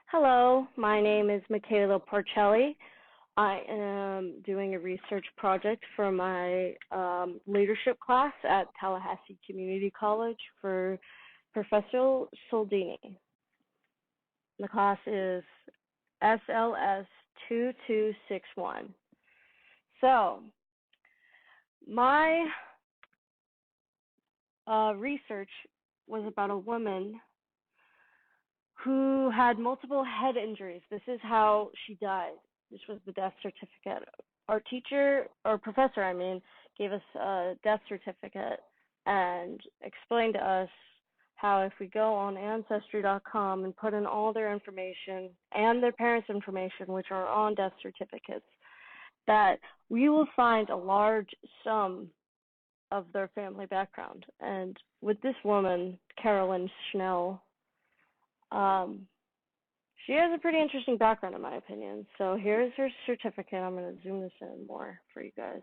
Hello, my name is Michaela Porcelli. I am doing a research project for my leadership class at Tallahassee Community College for Professor Soldini. The class is SLS 2261. So, my research was about a woman who had multiple head injuries. This is how she died. This was the death certificate. Our teacher, or professor, I mean, gave us a death certificate and explained to us how if we go on Ancestry.com and put in all their information and their parents' information, which are on death certificates, that we will find a large sum of their family background. And with this woman, Carolyn Snell, she has a pretty interesting background, in my opinion. So here's her certificate. I'm going to zoom this in more for you guys.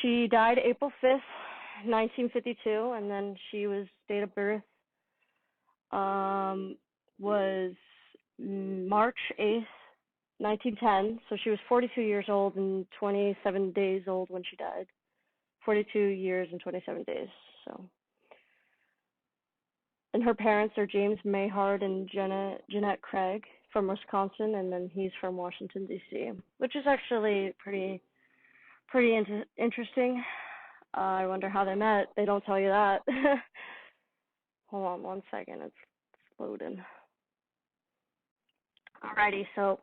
She died April 5th, 1952, and then she was date of birth was March 8th, 1910. So she was 42 years old and 27 days old when she died. 42 years and 27 days. So. And her parents are James Mayhard and Jeanette Craig from Wisconsin, and then he's from Washington, D.C., which is actually pretty interesting. I wonder how they met. They don't tell you that. Hold on one second. It's loading. Alrighty, so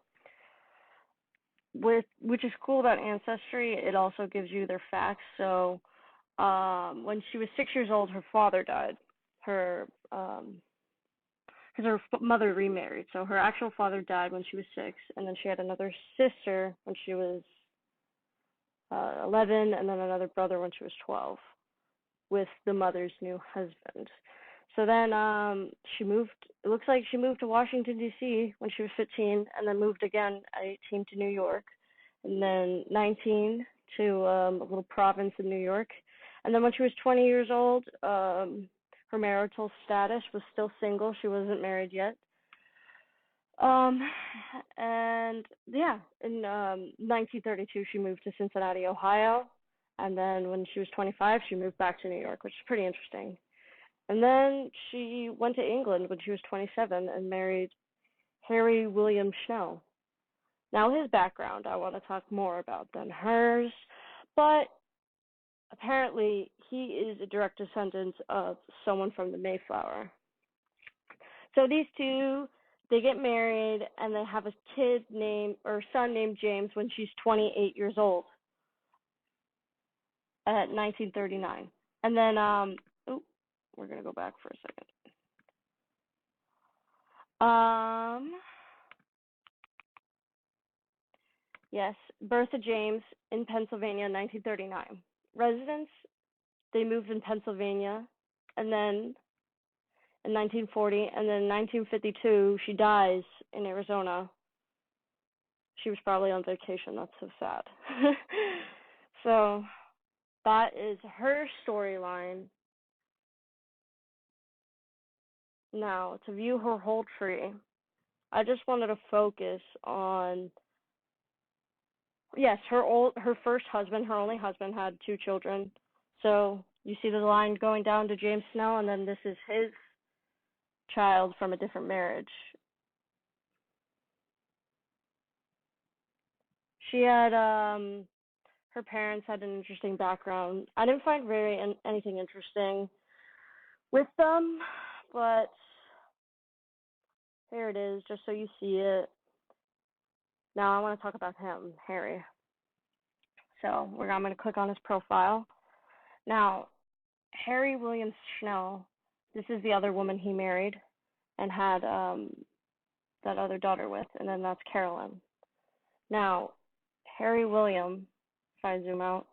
which is cool about Ancestry, it also gives you their facts. So when she was 6 years old, her father died. Because her mother remarried. So her actual father died when she was 6, and then she had another sister when she was 11, and then another brother when she was 12, with the mother's new husband. So then she moved. It looks like she moved to Washington, D.C. when she was 15, and then moved again at 18 to New York, and then 19 to a little province in New York, and then when she was 20 years old. Her marital status was still single. She wasn't married yet. And yeah, in 1932, she moved to Cincinnati, Ohio. And then when she was 25, she moved back to New York, which is pretty interesting. And then she went to England when she was 27 and married Harry William Snell. Now, his background, I want to talk more about than hers, but apparently, he is a direct descendant of someone from the Mayflower. So these two, they get married, and they have a son named James when she's 28 years old at 1939. And then, we're going to go back for a second. Yes, birth of James in Pennsylvania, 1939. Residence, they moved in Pennsylvania, and then in 1940, and then in 1952, she dies in Arizona. She was probably on vacation. That's so sad. So that is her storyline. Now, to view her whole tree, I just wanted to focus on, yes, her first husband, her only husband, had 2 children. So you see the line going down to James Snell, and then this is his child from a different marriage. She had, her parents had an interesting background. I didn't find anything interesting with them, but there it is, just so you see it. Now I want to talk about him, Harry. So I'm going to click on his profile. Now, Harry William Snell, this is the other woman he married and had that other daughter with, and then that's Carolyn. Now, Harry William, if I zoom out,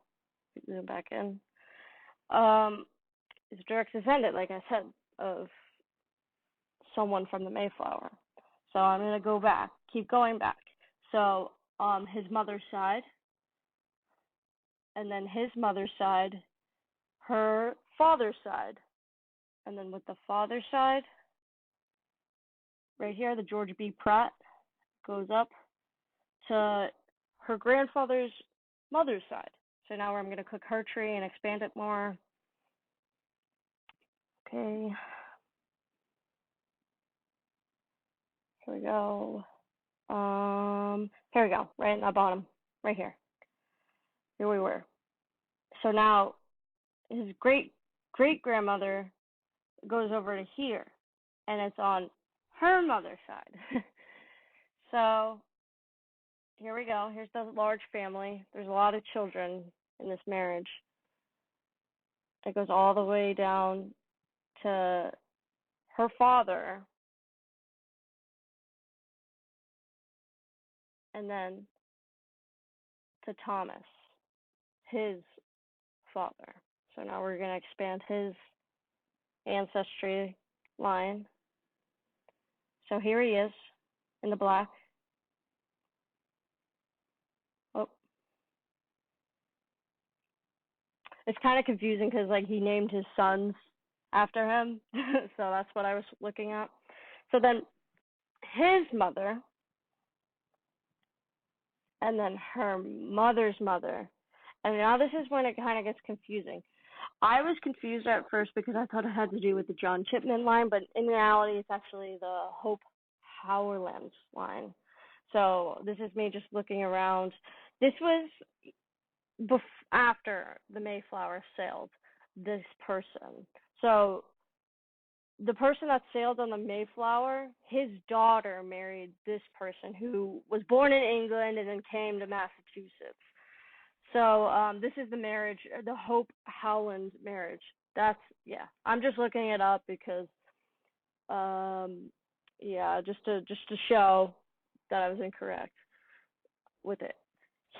zoom back in, is a direct descendant, like I said, of someone from the Mayflower. So I'm going to keep going back. So his mother's side, and then his mother's side, her father's side, and then with the father's side, right here, the George B. Pratt, goes up to her grandfather's mother's side. So now I'm going to click her tree and expand it more. Okay. Here we go. Here we go, right in the bottom, right here. Here we were. So now his great-great-grandmother goes over to here, and it's on her mother's side. So here we go. Here's the large family. There's a lot of children in this marriage. It goes all the way down to her father, and then to Thomas, his father. So now we're going to expand his ancestry line. So here he is in the black. Oh. It's kind of confusing because like he named his sons after him. So that's what I was looking at. So then his mother, and then her mother's mother. And now this is when it kind of gets confusing. I was confused at first because I thought it had to do with the John Chipman line, but in reality, it's actually the Hope Howland line. So this is me just looking around. This was after the Mayflower sailed, this person. So the person that sailed on the Mayflower, his daughter married this person who was born in England and then came to Massachusetts. So this is the marriage, the Hope Howland marriage. That's, yeah. I'm just looking it up because, yeah, just to show that I was incorrect with it.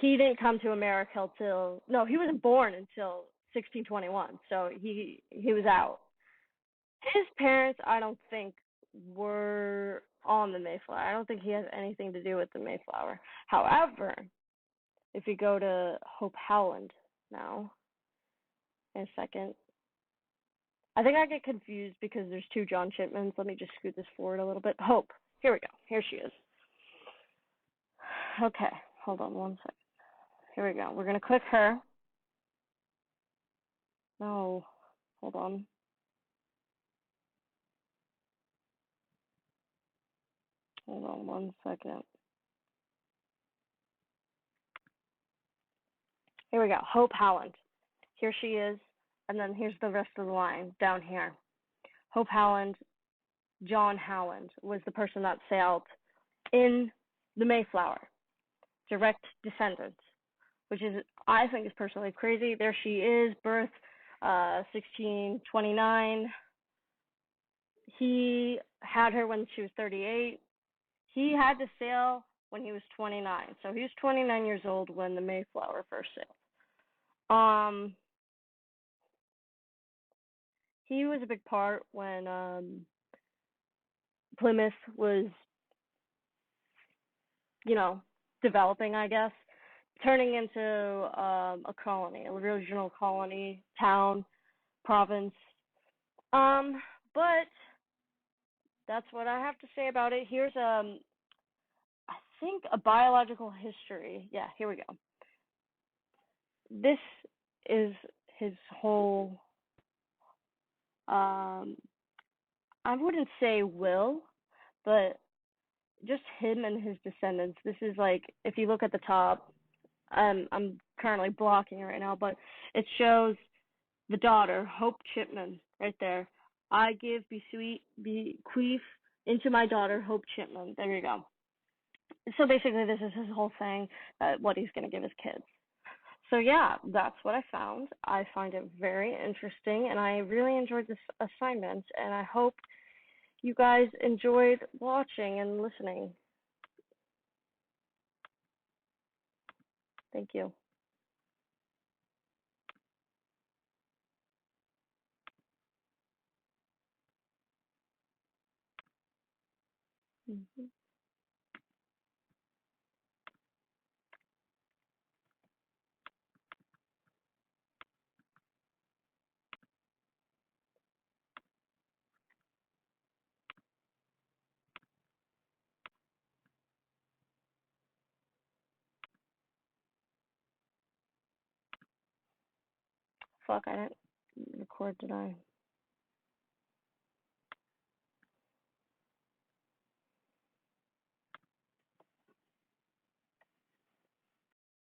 He didn't come to America till, no, he wasn't born until 1621. So he was out. His parents, I don't think, were on the Mayflower. I don't think he has anything to do with the Mayflower. However, if you go to Hope Howland now, in a second, I think I get confused because there's two John Chipmans. Let me just scoot this forward a little bit. Hope. Here we go. Here she is. Okay, hold on one second. Here we go. We're going to click her. No, hold on. Hold on one second. Here we go. Hope Howland. Here she is. And then here's the rest of the line down here. Hope Howland, John Howland was the person that sailed in the Mayflower. Direct descendants, which is, I think, is personally crazy. There she is, birth 1629. He had her when she was 38. He had to sail when he was 29. So he was 29 years old when the Mayflower first sailed. He was a big part when Plymouth was, developing, I guess, turning into a colony, a regional colony, town, province. But that's what I have to say about it. Here's I think a biological history. Yeah, here we go. This is his whole I wouldn't say will, but just him and his descendants. This is like, if you look at the top, I'm currently blocking it right now, but it shows the daughter, Hope Chipman, right there. I give, bequeath into my daughter, Hope Chipman. There you go. So basically, this is his whole thing, what he's going to give his kids. So yeah, that's what I found. I find it very interesting, and I really enjoyed this assignment, and I hope you guys enjoyed watching and listening. Thank you. Mm-hmm. Fuck, I didn't record, did I?